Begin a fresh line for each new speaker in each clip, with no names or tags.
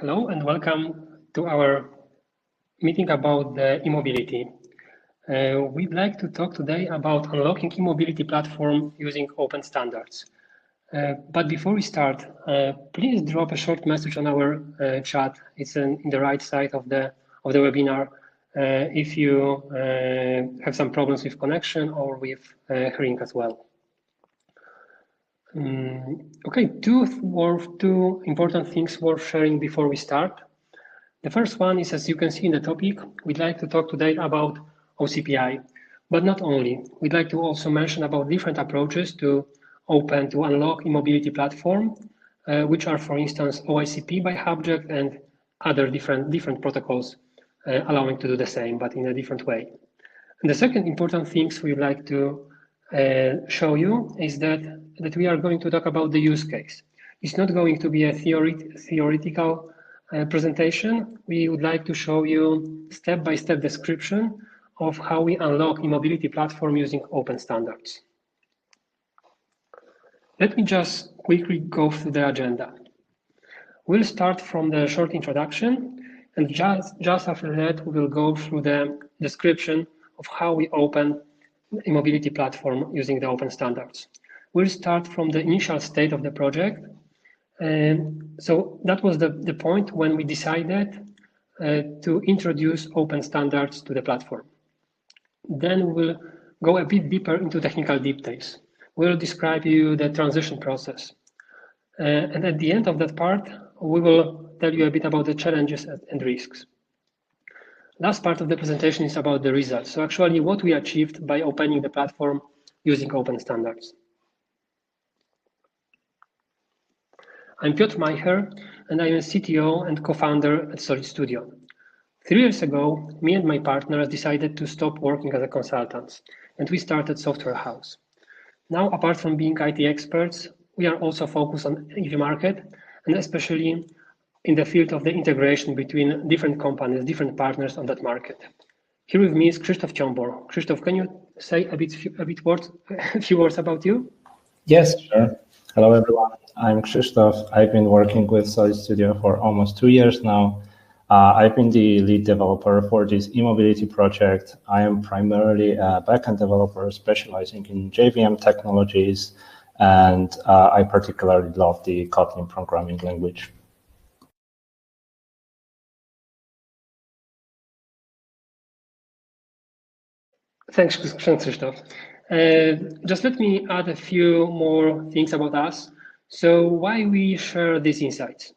Hello and welcome to our meeting about the eMobility. We'd like to talk today about unlocking eMobility platform using open standards. But before we start, please drop a short message on our chat. It's in the right side of the webinar. If you have some problems with connection or with hearing as well. Okay, two important things worth sharing before we start. The first one is, as you can see in the topic, we'd like to talk today about OCPI, but not only. We'd like to also mention about different approaches to unlock eMobility platform, which are, for instance, OCPI by Hubject and other different protocols allowing to do the same, but in a different way. And the second important things we'd like to show you is that we are going to talk about the use case. It's not going to be a theoretical presentation. We would like to show you step-by-step description of how we unlock eMobility platform using open standards. Let me just quickly go through the agenda. We'll start from the short introduction, and just after that, we will go through the description of how we open eMobility platform using the open standards. We'll start from the initial state of the project. So that was the point when we decided to introduce open standards to the platform. Then we'll go a bit deeper into technical details. We'll describe you the transition process. And at the end of that part, we will tell you a bit about the challenges and risks. Last part of the presentation is about the results. So actually what we achieved by opening the platform using open standards. I'm Piotr Majcher, and I'm a CTO and co-founder at Solidstudio. 3 years ago, me and my partners decided to stop working as a consultants, and we started Software House. Now, apart from being IT experts, we are also focused on EV market, and especially in the field of the integration between different companies, different partners on that market. Here with me is Krzysztof Ciombor. Krzysztof, can you say a few words about you?
Yes, sure. Hello, everyone. I'm Krzysztof. I've been working with Solidstudio for almost 2 years now. I've been the lead developer for this eMobility project. I am primarily a backend developer specializing in JVM technologies, and I particularly love the Kotlin programming language.
Thanks, Krzysztof. Just let me add a few more things about us. So why we share these insights?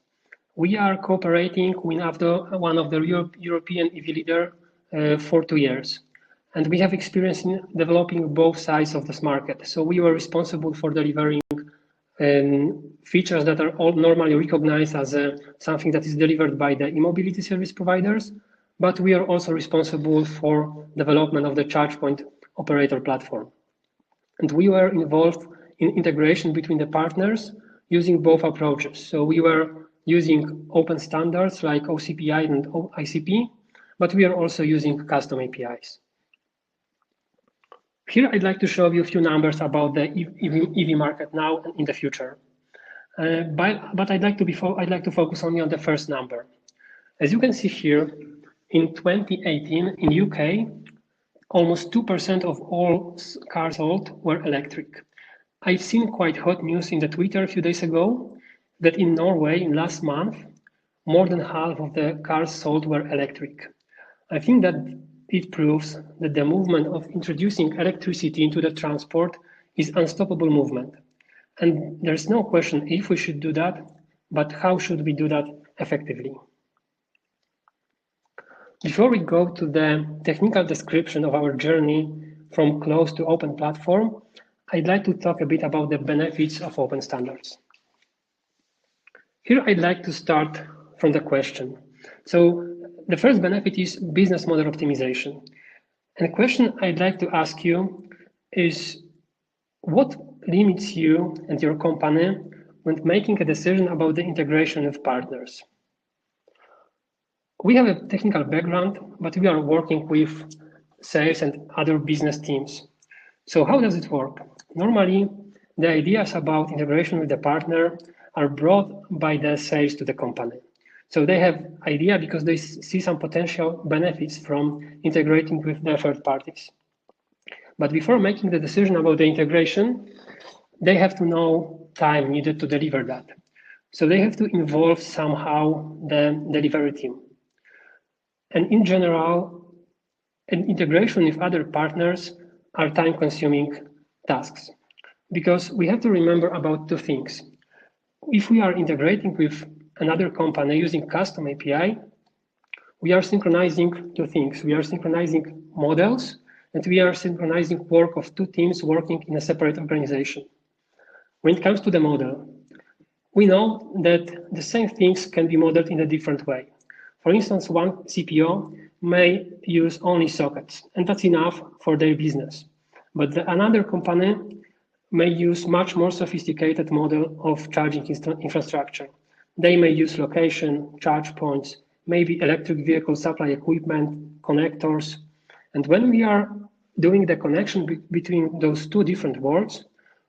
We are cooperating with one of the European EV leader for 2 years. And we have experience in developing both sides of this market. So we were responsible for delivering features that are all normally recognized as something that is delivered by the eMobility service providers. But we are also responsible for development of the charge point operator platform. And we were involved in integration between the partners using both approaches. So we were using open standards like OCPI and ICP, but we are also using custom APIs. Here I'd like to show you a few numbers about the EV market now and in the future. But I'd like to focus only on the first number. As you can see here, in 2018 in UK, almost 2% of all cars sold were electric. I've seen quite hot news in the Twitter a few days ago that in Norway in last month, more than half of the cars sold were electric. I think that it proves that the movement of introducing electricity into the transport is unstoppable movement. And there's no question if we should do that, but how should we do that effectively? Before we go to the technical description of our journey from closed to open platform, I'd like to talk a bit about the benefits of open standards. Here I'd like to start from the question. So the first benefit is business model optimization. And the question I'd like to ask you is, what limits you and your company when making a decision about the integration with partners? We have a technical background, but we are working with sales and other business teams. So how does it work? Normally, the ideas about integration with the partner are brought by the sales to the company. So they have idea because they see some potential benefits from integrating with the third parties. But before making the decision about the integration, they have to know time needed to deliver that. So they have to involve somehow the delivery team. And in general, an integration with other partners are time-consuming tasks, because we have to remember about two things. If we are integrating with another company using custom API, we are synchronizing two things. We are synchronizing models, and we are synchronizing work of two teams working in a separate organization. When it comes to the model, we know that the same things can be modeled in a different way. For instance, one CPO may use only sockets, and that's enough for their business. But another company may use much more sophisticated model of charging infrastructure. They may use location, charge points, maybe electric vehicle supply equipment, connectors. And when we are doing the connection between those two different worlds,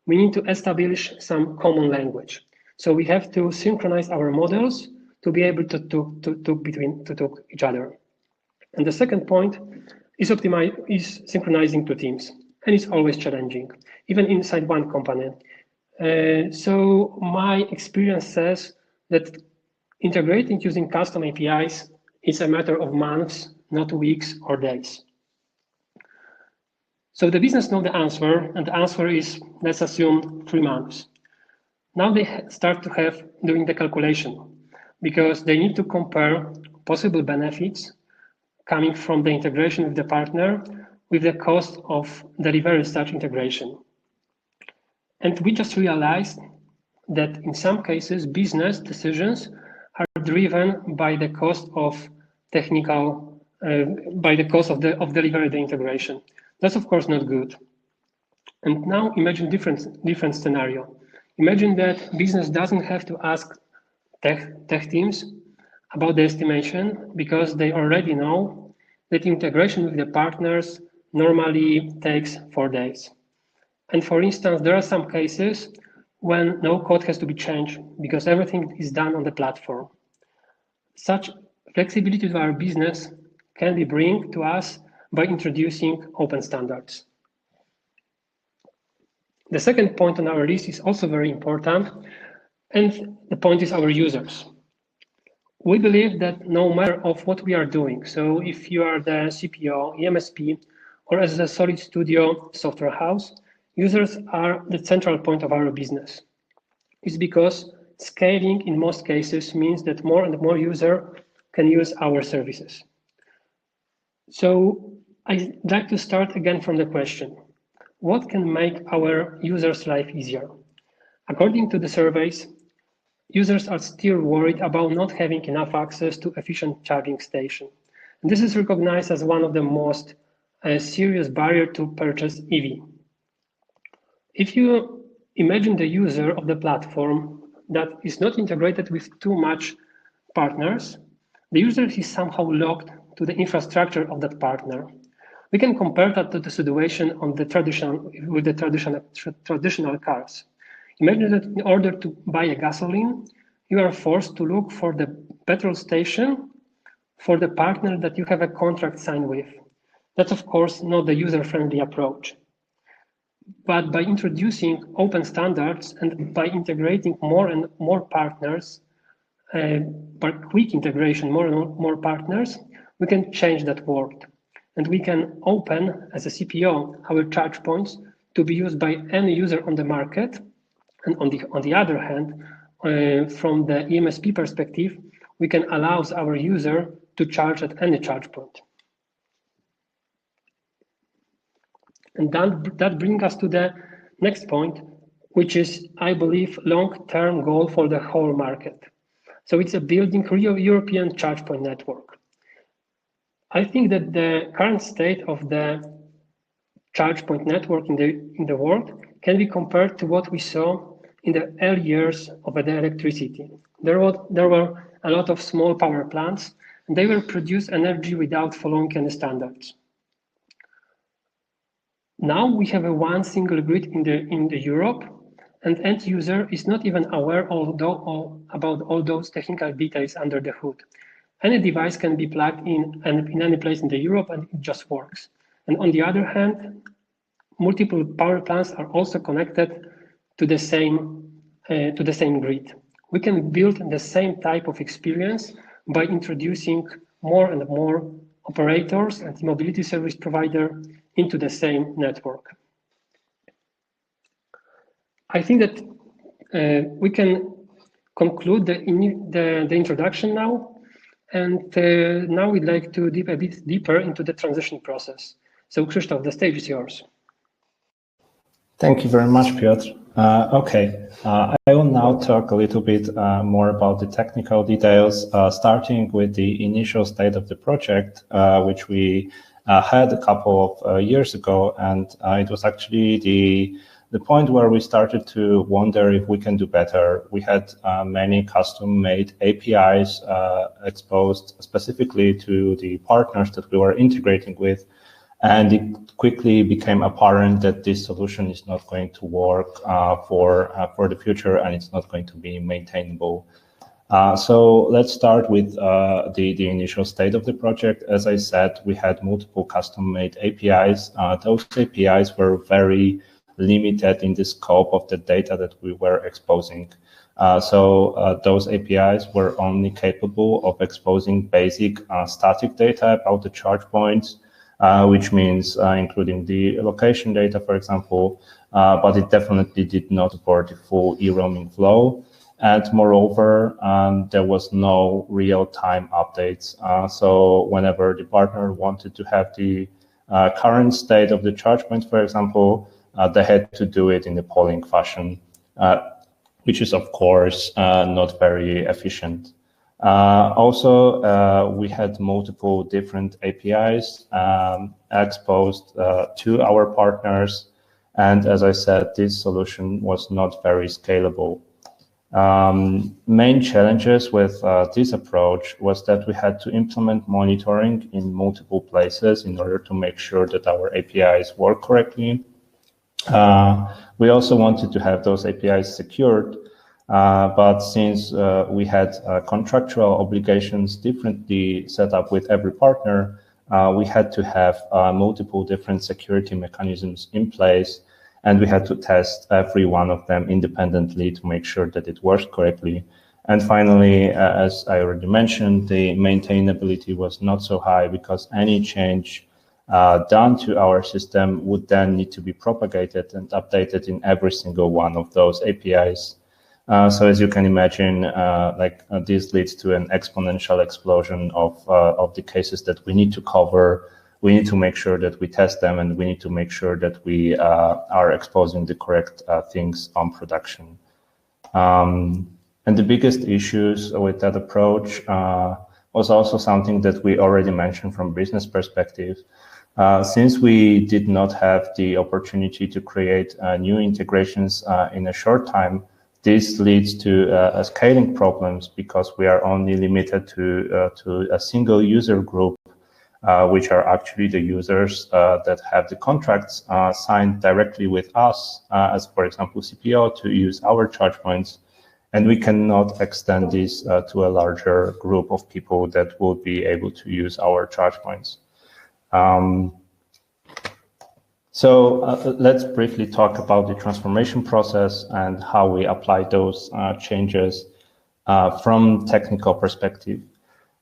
we need to establish some common language. So we have to synchronize our models to be able to talk each other. And the second point is synchronizing two teams, and it's always challenging, even inside one company. So my experience says that integrating using custom APIs is a matter of months, not weeks or days. So the business knows the answer, and the answer is, let's assume, 3 months. Now they start to have doing the calculation, because they need to compare possible benefits coming from the integration with the partner with the cost of delivering such integration. And we just realized that in some cases, business decisions are driven by the cost of delivering the integration. That's of course not good. And now imagine different scenario. Imagine that business doesn't have to ask tech teams about the estimation, because they already know that integration with the partners normally takes 4 days. And for instance, there are some cases when no code has to be changed because everything is done on the platform. Such flexibility to our business can be brought to us by introducing open standards. The second point on our list is also very important, and the point is our users. We believe that no matter of what we are doing, so if you are the CPO, EMSP, or as a Solidstudio software house, users are the central point of our business. It's because scaling in most cases means that more and more users can use our services. So I'd like to start again from the question, what can make our users' life easier? According to the surveys, users are still worried about not having enough access to efficient charging station. And this is recognized as one of the most serious barriers to purchase EV. If you imagine the user of the platform that is not integrated with too much partners, the user is somehow locked to the infrastructure of that partner. We can compare that to the situation with the traditional cars. Imagine that in order to buy a gasoline, you are forced to look for the petrol station for the partner that you have a contract signed with. That's of course not the user-friendly approach. But by introducing open standards and by integrating more and more partners, by quick integration, more and more partners, we can change that world. And we can open, as a CPO, our charge points to be used by any user on the market. And on the other hand, from the EMSP perspective, we can allow our user to charge at any charge point. And that brings us to the next point, which is, I believe, long-term goal for the whole market. So it's a building real European charge point network. I think that the current state of the charge point network in the world can be compared to what we saw in the early years of the electricity. There were a lot of small power plants, and they will produce energy without following any standards. Now we have a one single grid in the Europe, and end user is not even aware about all those technical details under the hood. Any device can be plugged in any place in the Europe and it just works. And on the other hand, multiple power plants are also connected to the same grid. We can build the same type of experience by introducing more and more operators and mobility service provider into the same network. I think that we can conclude the introduction now, and now we'd like to dive a bit deeper into the transition process. So Krzysztof, the stage is yours.
Thank you very much, Piotr. I will now talk a little bit more about the technical details, starting with the initial state of the project, which we had a couple of years ago, and it was actually the point where we started to wonder if we can do better. We had many custom-made APIs exposed specifically to the partners that we were integrating with, and it quickly became apparent that this solution is not going to work for the future, and it's not going to be maintainable. So let's start with the initial state of the project. As I said, we had multiple custom-made APIs. Those APIs were very limited in the scope of the data that we were exposing. Those APIs were only capable of exposing basic static data about the charge points, which means including the location data, for example, but it definitely did not support the full e-roaming flow. And moreover, there was no real-time updates. So whenever the partner wanted to have the current state of the charge point, for example, they had to do it in a polling fashion, which is, of course, not very efficient. We had multiple different APIs exposed to our partners. And as I said, this solution was not very scalable. Main challenges with this approach was that we had to implement monitoring in multiple places in order to make sure that our APIs work correctly. We also wanted to have those APIs secured, but since we had contractual obligations differently set up with every partner, we had to have multiple different security mechanisms in place, and we had to test every one of them independently to make sure that it works correctly. And finally, as I already mentioned, the maintainability was not so high because any change done to our system would then need to be propagated and updated in every single one of those APIs. So as you can imagine, this leads to an exponential explosion of the cases that we need to cover. We need to make sure that we test them, and we need to make sure that we are exposing the correct things on production. And the biggest issues with that approach was also something that we already mentioned from business perspective. Since we did not have the opportunity to create new integrations in a short time, this leads to scaling problems because we are only limited to a single user group, which are actually the users that have the contracts signed directly with us, as for example, CPO, to use our charge points. And we cannot extend this to a larger group of people that will be able to use our charge points. Let's briefly talk about the transformation process and how we apply those changes from technical perspective.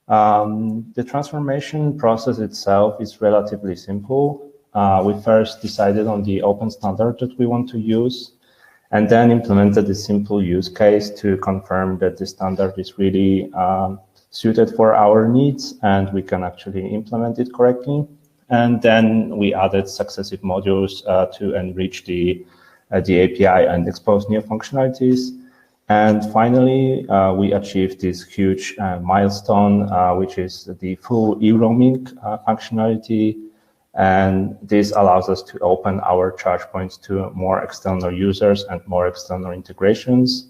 The transformation process itself is relatively simple. We first decided on the open standard that we want to use, and then implemented a simple use case to confirm that the standard is really suited for our needs and we can actually implement it correctly. And then we added successive modules to enrich the API and expose new functionalities. And finally, we achieved this huge milestone, which is the full e-roaming functionality. And this allows us to open our charge points to more external users and more external integrations.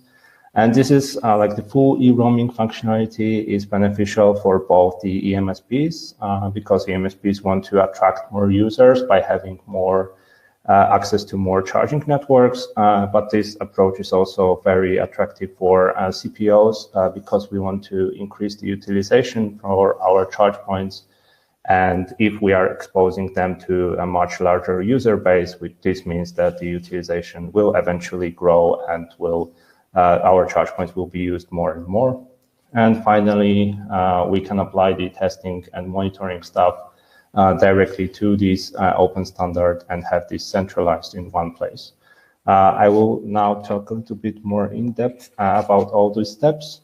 And this is the full e-roaming functionality is beneficial for both the EMSPs because EMSPs want to attract more users by having more access to more charging networks, but this approach is also very attractive for CPOs because we want to increase the utilization for our charge points. And if we are exposing them to a much larger user base, this means that the utilization will eventually grow and our charge points will be used more and more. And finally, we can apply the testing and monitoring stuff directly to this open standard and have this centralized in one place. I will now talk a little bit more in depth about all these steps.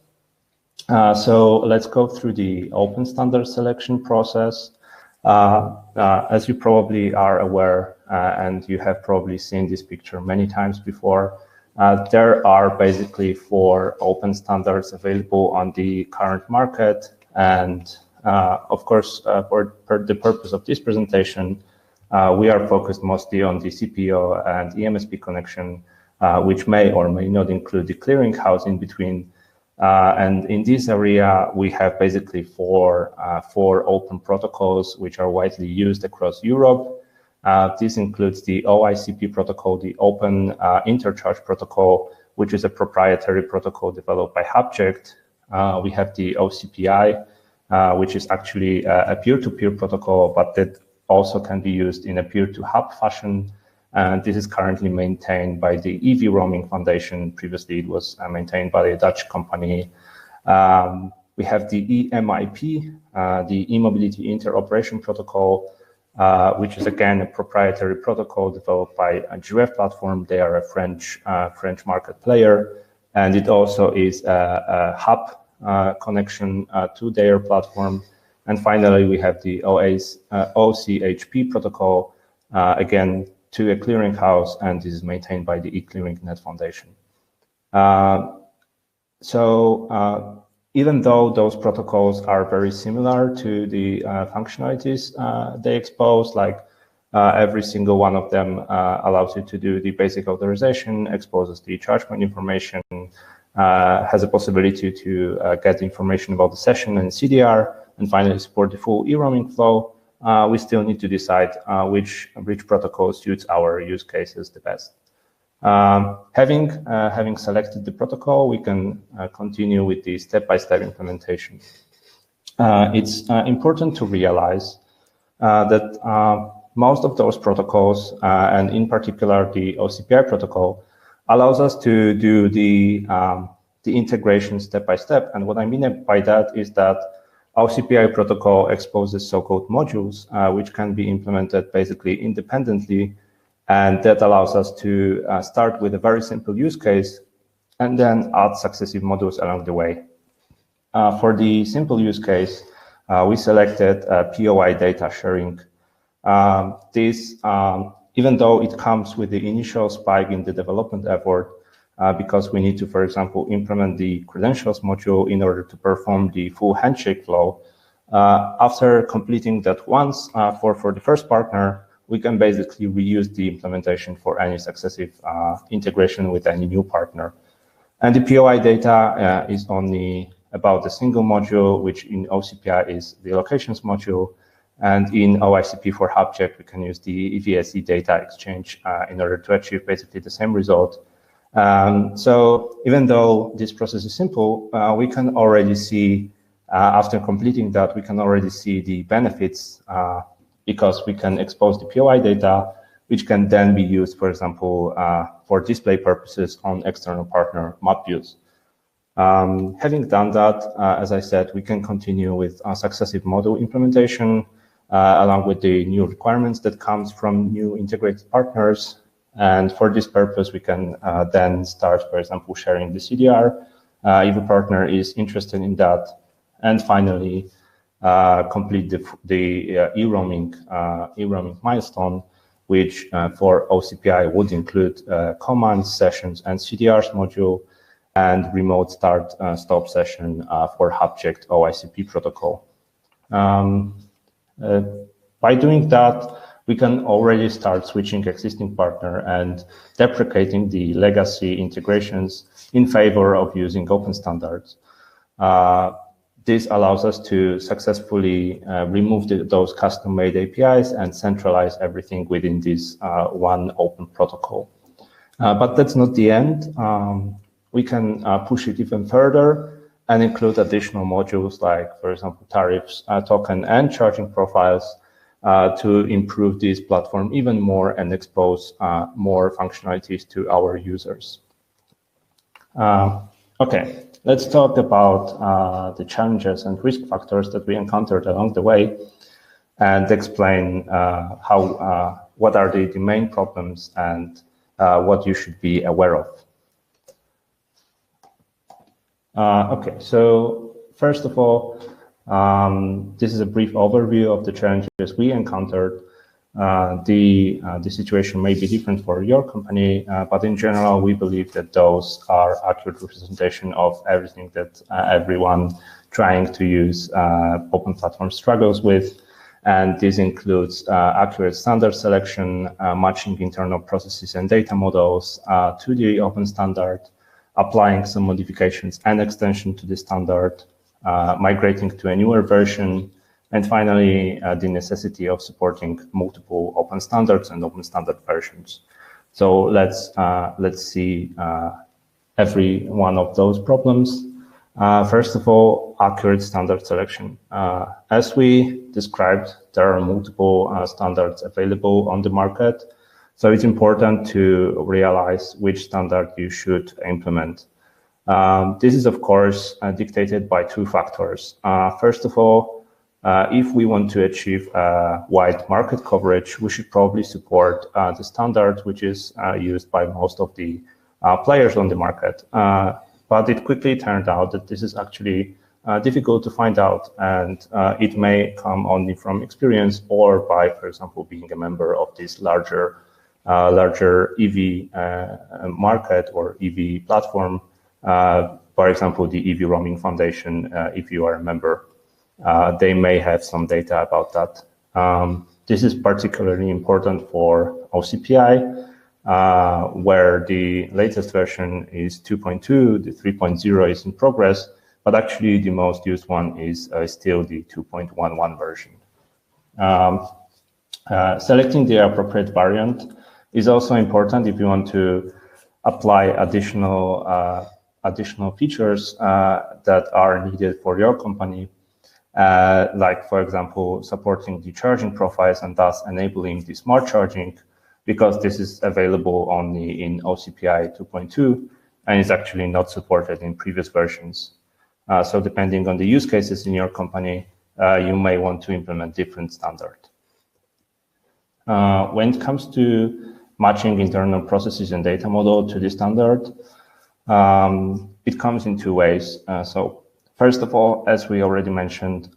So let's go through the open standard selection process. As you probably are aware, and you have probably seen this picture many times before, there are basically 4 open standards available on the current market. And of course, for the purpose of this presentation, we are focused mostly on the CPO and EMSP connection, which may or may not include the clearinghouse in between. And in this area, we have basically four open protocols which are widely used across Europe. This includes the OCPI protocol, the Open Intercharge Protocol, which is a proprietary protocol developed by Hubject. We have the OCPI, which is actually a peer-to-peer protocol, but that also can be used in a peer-to-hub fashion. And this is currently maintained by the EV Roaming Foundation. Previously, it was maintained by a Dutch company. We have the eMIP, the eMobility Interoperation Protocol, which is again a proprietary protocol developed by a GREF platform. They are a French market player, and it also is a hub connection to their platform. And finally, we have the OCHP protocol, again, to a clearinghouse, and this is maintained by the eClearingNet Foundation. So even though those protocols are very similar to the functionalities they expose, like every single one of them allows you to do the basic authorization, exposes the charge point information, has a possibility to get information about the session and CDR, and finally support the full e-roaming flow. We still need to decide which protocol suits our use cases the best. Having selected the protocol, we can continue with the step-by-step implementation. It's important to realize that most of those protocols, and in particular the OCPI protocol, allows us to do the integration step-by-step. And what I mean by that is that OCPI protocol exposes so-called modules, which can be implemented basically independently. And that allows us to start with a very simple use case and then add successive modules along the way. For the simple use case, we selected POI data sharing. This, even though it comes with the initial spike in the development effort, because we need to, for example, implement the credentials module in order to perform the full handshake flow. After completing that once for the first partner, we can basically reuse the implementation for any successive integration with any new partner. And the POI data is only about a single module, which in OCPI is the locations module. And in OICP for Hubject, we can use the EVSE data exchange in order to achieve basically the same result. So even though this process is simple, we can already see, after completing that, we can already see the benefits because we can expose the POI data, which can then be used, for example, for display purposes on external partner map views. Having done that, as I said, we can continue with successive module implementation, along with the new requirements that comes from new integrated partners. And for this purpose, we can then start, for example, sharing the CDR if a partner is interested in that. And finally, complete the e-roaming milestone, which for OCPI would include commands, sessions, and CDRs module, and remote start-stop session for Hubject OICP protocol. By doing that, we can already start switching existing partner and deprecating the legacy integrations in favor of using open standards. This allows us to successfully remove those custom-made APIs and centralize everything within this one open protocol. But that's not the end. We can push it even further and include additional modules like, for example, tariffs, token, and charging profiles to improve this platform even more and expose more functionalities to our users. Okay, let's talk about the challenges and risk factors that we encountered along the way and explain what are the main problems and what you should be aware of. Okay, so first of all, this is a brief overview of the challenges we encountered. The situation may be different for your company, but in general, we believe that those are accurate representation of everything that everyone trying to use open platform struggles with. And this includes accurate standard selection, matching internal processes and data models to the open standard, applying some modifications and extension to the standard, migrating to a newer version, and finally, the necessity of supporting multiple open standards and open standard versions. So let's see every one of those problems. First of all, accurate standard selection. As we described, there are multiple standards available on the market. So it's important to realize which standard you should implement. This is, of course, dictated by two factors. First of all, if we want to achieve wide market coverage, we should probably support the standard which is used by most of the players on the market. But it quickly turned out that this is actually difficult to find out, and it may come only from experience or by, for example, being a member of this larger EV market or EV platform. For example, the EV Roaming Foundation, if you are a member. They may have some data about that. This is particularly important for OCPI, where the latest version is 2.2, the 3.0 is in progress, but actually the most used one is still the 2.11 version. Selecting the appropriate variant is also important if you want to apply additional features that are needed for your company. Like, for example, supporting the charging profiles and thus enabling the smart charging, because this is available only in OCPI 2.2 and is actually not supported in previous versions. So depending on the use cases in your company, you may want to implement different standard. When it comes to matching internal processes and data model to the standard, it comes in two ways. So first of all, as we already mentioned,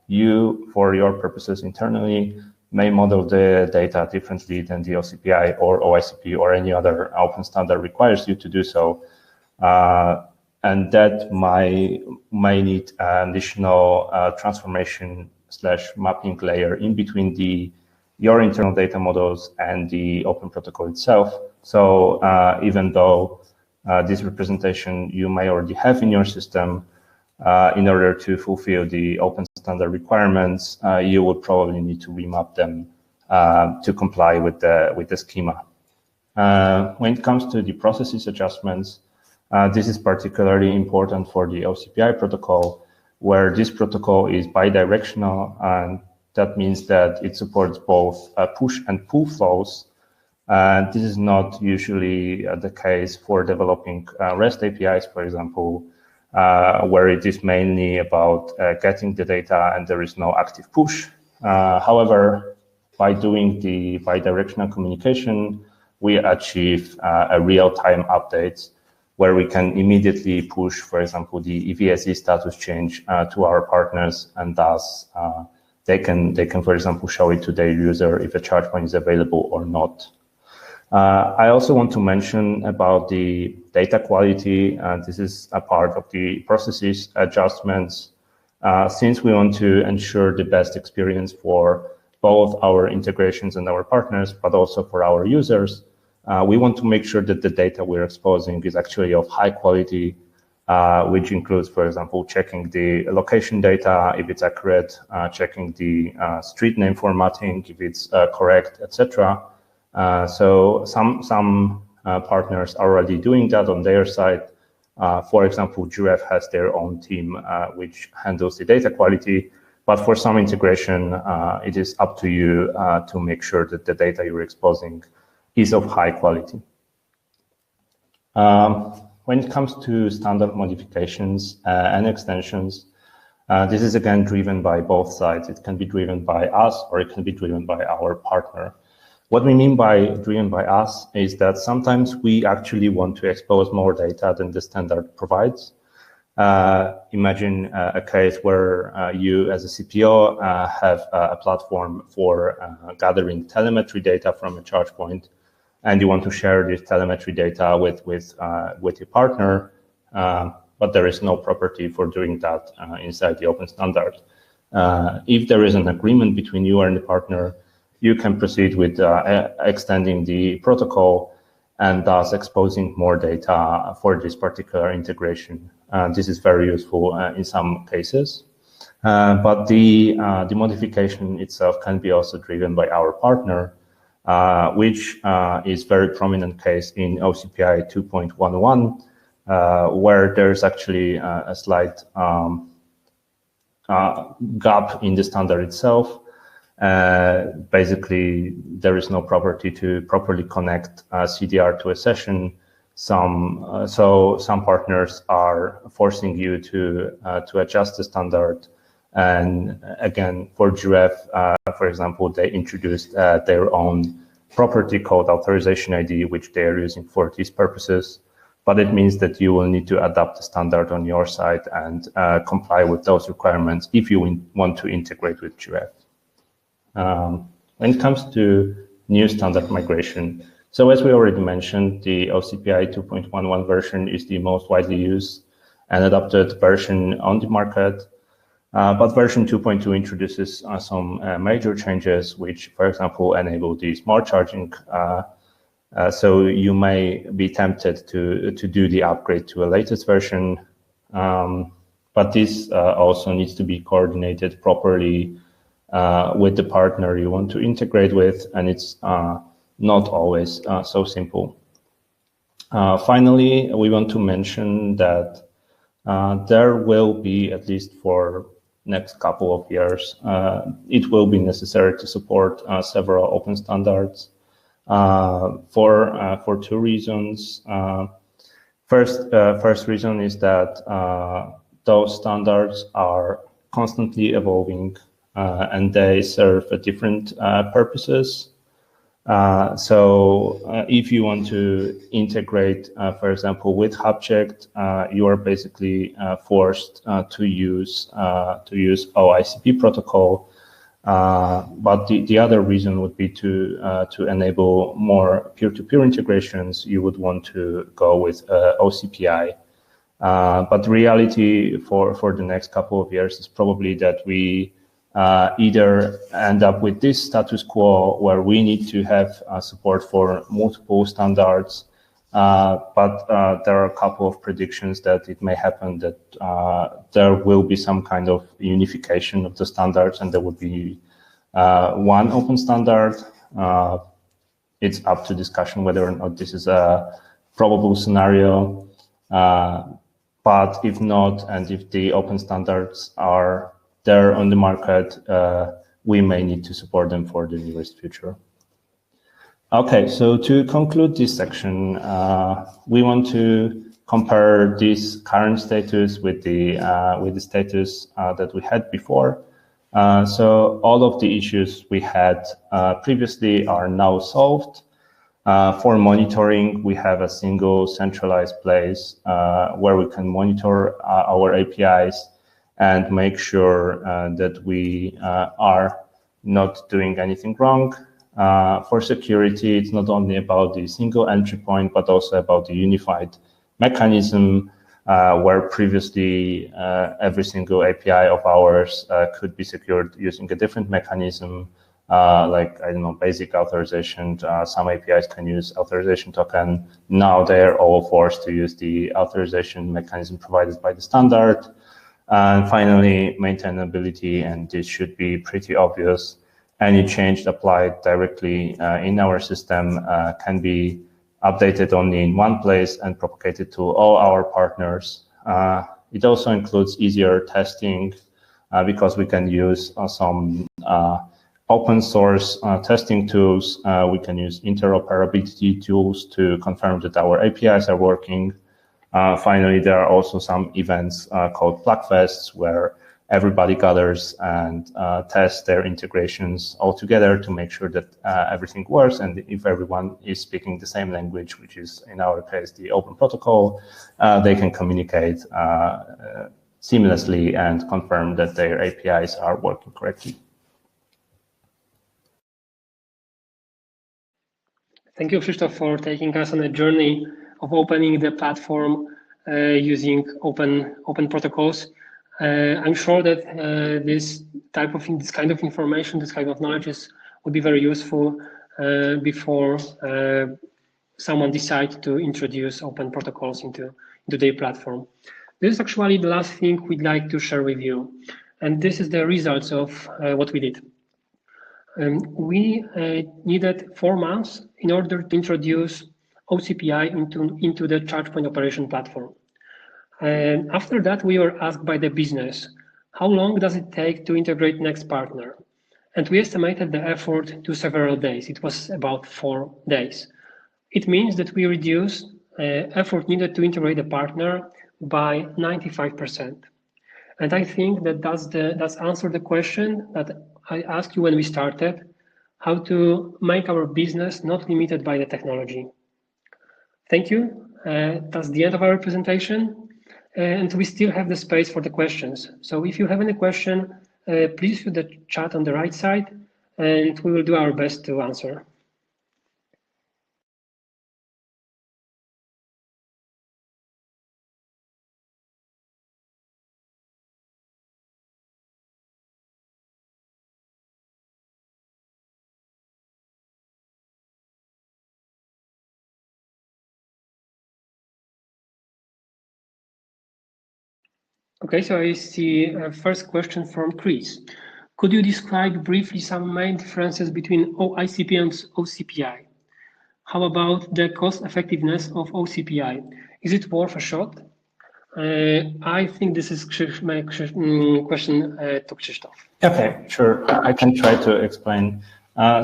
you, for your purposes internally, may model the data differently than the OCPI or OICP or any other open standard requires you to do so. And that may need an additional transformation/mapping layer in between your internal data models and the open protocol itself. So even though this representation you may already have in your system, in order to fulfill the open standard requirements, you would probably need to remap them to comply with the schema. When it comes to the processes adjustments, this is particularly important for the OCPI protocol, where this protocol is bidirectional, and that means that it supports both push and pull flows. This is not usually the case for developing REST APIs, for example, where it is mainly about getting the data and there is no active push. However, by doing the bidirectional communication, we achieve a real-time updates where we can immediately push, for example, the EVSE status change to our partners, and thus they can, for example, show it to their user if a charge point is available or not. I also want to mention about the data quality. This is a part of the processes adjustments. Since we want to ensure the best experience for both our integrations and our partners, but also for our users, we want to make sure that the data we're exposing is actually of high quality which includes, for example, checking the location data, if it's accurate, checking the street name formatting, if it's correct, etc. So some partners are already doing that on their side. For example, Giref has their own team which handles the data quality. But for some integration, it is up to you to make sure that the data you're exposing is of high quality. When it comes to standard modifications and extensions, this is again driven by both sides. It can be driven by us or it can be driven by our partner. What we mean by driven by us is that sometimes we actually want to expose more data than the standard provides. Imagine a case where you as a CPO have a platform for gathering telemetry data from a charge point, and you want to share this telemetry data with your partner, but there is no property for doing that inside the open standard. If there is an agreement between you and the partner, you can proceed with extending the protocol and thus exposing more data for this particular integration. This is very useful in some cases, but the modification itself can be also driven by our partner, which is very prominent case in OCPI 2.11, where there's actually a slight gap in the standard itself. Basically, there is no property to properly connect CDR to a session. So some partners are forcing you to adjust the standard. And again, for Giref, for example, they introduced their own property called authorization ID, which they are using for these purposes. But it means that you will need to adapt the standard on your side and comply with those requirements if you want to integrate with Giref. When it comes to new standard migration, so as we already mentioned, the OCPI 2.11 version is the most widely used and adopted version on the market. But version 2.2 introduces some major changes, which, for example, enable the smart charging. So you may be tempted to do the upgrade to a latest version, but this also needs to be coordinated properly with the partner you want to integrate with, and it's not always so simple. Finally, we want to mention that there will be, at least for next couple of years, it will be necessary to support several open standards for two reasons. First reason is that those standards are constantly evolving and they serve different purposes. So if you want to integrate, for example, with Hubject, you are basically forced to use OICP protocol. But the other reason would be to enable more peer-to-peer integrations. You would want to go with OCPI. But the reality for the next couple of years is probably that we either end up with this status quo where we need to have support for multiple standards, but there are a couple of predictions that it may happen that there will be some kind of unification of the standards and there would be one open standard. It's up to discussion whether or not this is a probable scenario, but if not, and if the open standards are there on the market, we may need to support them for the nearest future. Okay, so to conclude this section, we want to compare this current status with the status that we had before. So all of the issues we had previously are now solved. For monitoring, we have a single centralized place where we can monitor our APIs and make sure that we are not doing anything wrong. For security, it's not only about the single entry point, but also about the unified mechanism where previously every single API of ours could be secured using a different mechanism. like, I don't know, basic authorization. Some APIs can use authorization token. Now they're all forced to use the authorization mechanism provided by the standard. And finally, maintainability, and this should be pretty obvious. Any change applied directly in our system can be updated only in one place and propagated to all our partners. It also includes easier testing because we can use some open source testing tools. We can use interoperability tools to confirm that our APIs are working. Finally, there are also some events called Plugfests where everybody gathers and tests their integrations all together to make sure that everything works. And if everyone is speaking the same language, which is in our case the open protocol, they can communicate seamlessly and confirm that their APIs are working correctly.
Thank you, Krzysztof, for taking us on a journey of opening the platform using open protocols. I'm sure that this kind of information, this kind of knowledge would be very useful before someone decides to introduce open protocols into their platform. This is actually the last thing we'd like to share with you, and this is the results of what we did. We needed 4 months in order to introduce OCPI into the charge point operation platform. And after that, we were asked by the business, how long does it take to integrate next partner? And we estimated the effort to several days. It was about 4 days. It means that we reduced effort needed to integrate a partner by 95%. And I think that that's answered the question that I asked you when we started, how to make our business not limited by the technology. Thank you. That's the end of our presentation. And we still have the space for the questions. So if you have any question, please use the chat on the right side, and we will do our best to answer. Okay, so I see a first question from Chris. Could you describe briefly some main differences between OICP and OCPI? How about the cost effectiveness of OCPI? Is it worth a shot? I think this is my question to Krzysztof.
Okay, sure. I can try to explain.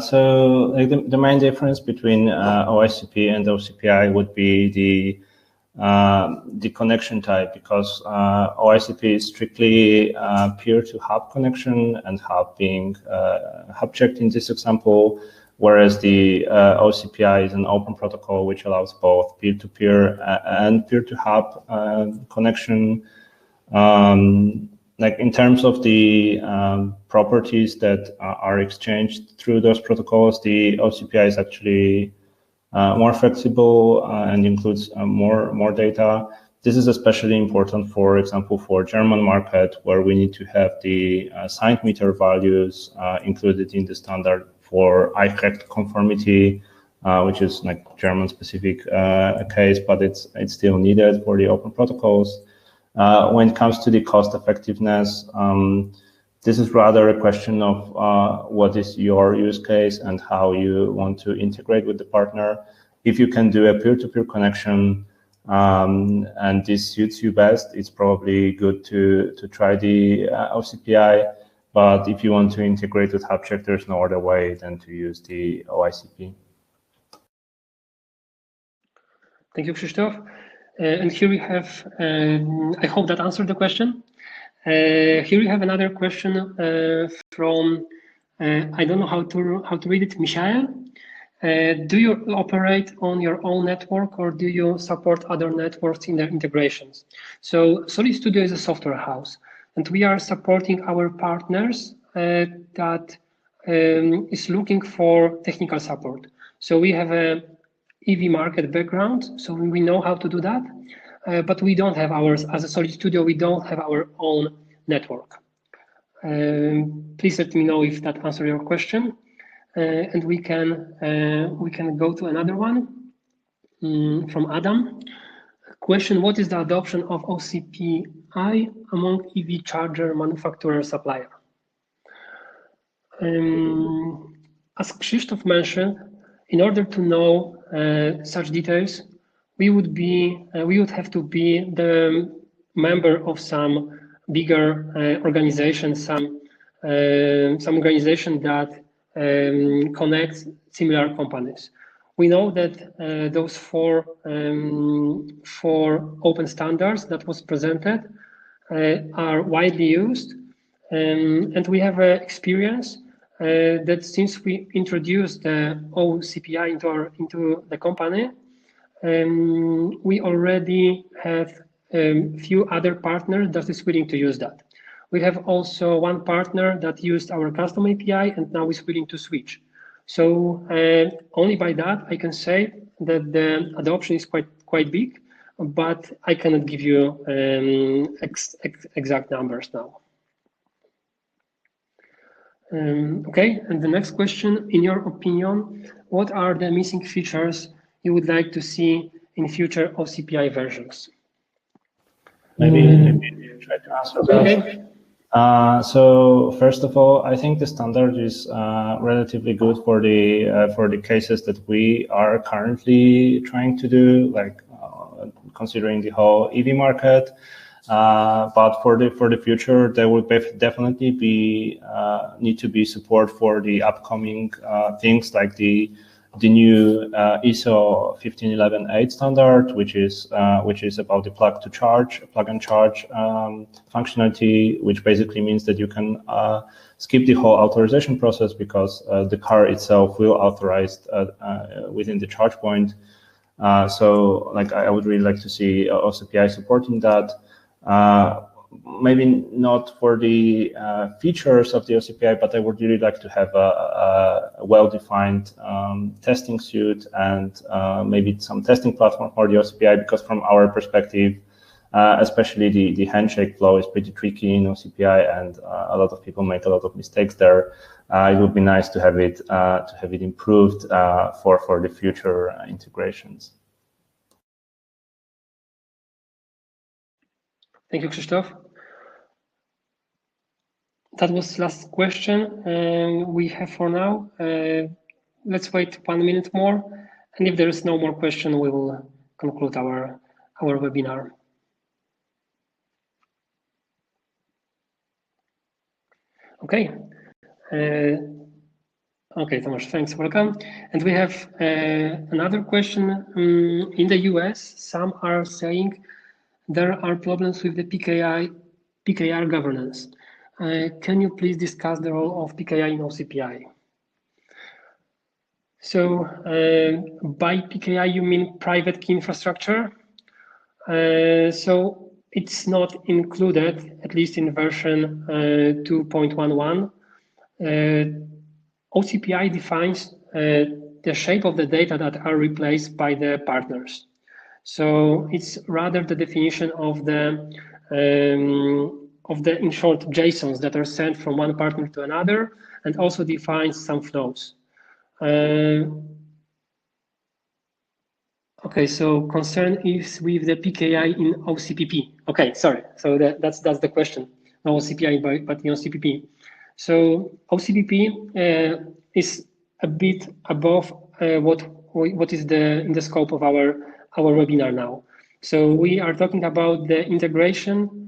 So the main difference between OICP and OCPI would be the connection type, because OICP is strictly peer-to-hub connection, and hub being hub checked in this example, whereas the OCPI is an open protocol which allows both peer-to-peer and peer-to-hub connection. Like in terms of the properties that are exchanged through those protocols, the OCPI is actually more flexible and includes more data. This is especially important, for example, for German market, where we need to have the signed meter values included in the standard for Eichrecht conformity, which is like German specific case, but it's still needed for the open protocols. When it comes to the cost effectiveness, this is rather a question of what is your use case and how you want to integrate with the partner. If you can do a peer-to-peer connection and this suits you best, it's probably good to try the OCPI. But if you want to integrate with HubCheck, there's no other way than to use the OICP.
Thank you, Krzysztof. And here we have, I hope that answered the question. Here we have another question from, I don't know how to read it, Michael. Do you operate on your own network, or do you support other networks in their integrations? So Solidstudio is a software house, and we are supporting our partners that is looking for technical support. So we have a EV market background, so we know how to do that. But we don't have ours as a Solidstudio. We don't have our own network. Please let me know if that answers your question. and we can go to another one from Adam. Question: what is the adoption of OCPI among EV charger manufacturer supplier? As Krzysztof mentioned, in order to know such details, we would have to be the member of some bigger organization, some organization that connects similar companies. We know that those four open standards that was presented are widely used, and we have experience that since we introduced the OCPI into the company, we already have few other partners that is willing to use that. We have also one partner that used our custom API and now is willing to switch. So only by that I can say that the adoption is quite big, but I cannot give you exact numbers now. Okay, and the next question: in your opinion, what are the missing features you would like to see in future OCPI versions?
Maybe try to answer that. Okay. So first of all, I think the standard is relatively good for the cases that we are currently trying to do, like considering the whole EV market. But for the future, there will definitely be need to be support for the upcoming things like the new ISO 15118 standard, which is about the plug and charge functionality, which basically means that you can skip the whole authorization process because the car itself will authorize within the charge point. So like I would really like to see OCPI supporting that. Maybe not for the features of the OCPI, but I would really like to have a well-defined testing suite and maybe some testing platform for the OCPI, because from our perspective, especially the handshake flow is pretty tricky in OCPI, and a lot of people make a lot of mistakes there. It would be nice to have it improved for the future integrations.
Thank you, Krzysztof. That was last question we have for now. Let's wait 1 minute more, and if there is no more question, we will conclude our webinar. Okay. Okay, Tomasz, thanks, welcome. And we have another question. In the US, some are saying there are problems with the PKR governance. Can you please discuss the role of PKI in OCPI? So by PKI, you mean private key infrastructure? So it's not included, at least in version 2.11. OCPI defines the shape of the data that are replaced by the partners. So it's rather the definition of the in short JSONs that are sent from one partner to another, and also defines some flows. Okay, so concern is with the PKI in OCPP. Okay, sorry. So that's the question. Not OCPI, but in OCPP. So OCPP is a bit above what is in the scope of our webinar now. So we are talking about the integration.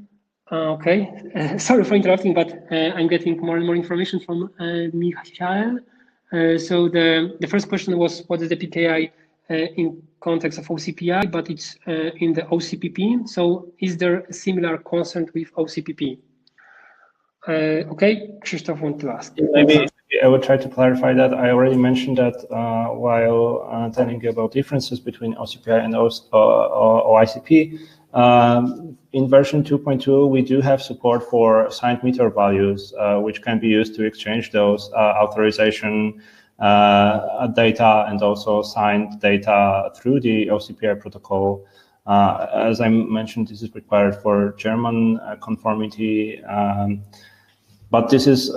Okay, sorry for interrupting, but I'm getting more and more information from Michael. So the first question was, what is the PKI in context of OCPI, but it's in the OCPP. So is there a similar concern with OCPP? Okay, Krzysztof want to ask.
Maybe I would try to clarify that. I already mentioned that while telling you about differences between OCPI and OICP. In version 2.2, we do have support for signed meter values, which can be used to exchange those authorization data and also signed data through the OCPI protocol. As I mentioned, this is required for German conformity. But this is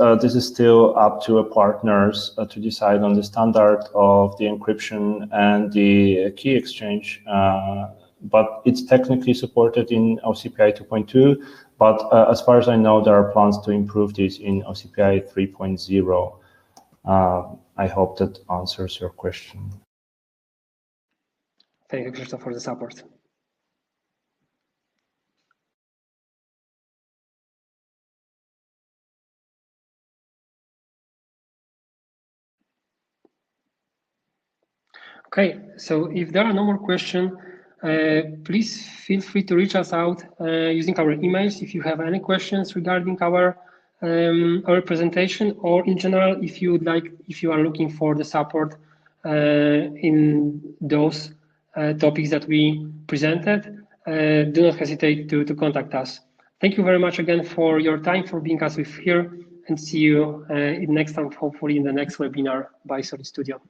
still up to partners to decide on the standard of the encryption and the key exchange. But it's technically supported in OCPI 2.2. But as far as I know, there are plans to improve this in OCPI 3.0. I hope that answers your question.
Thank you, Krzysztof, for the support. Okay, so if there are no more questions, please feel free to reach us out using our emails if you have any questions regarding our presentation, or in general, if you are looking for the support in those topics that we presented, do not hesitate to contact us. Thank you very much again for your time, for being us with here, and see you next time, hopefully in the next webinar by Solidstudio.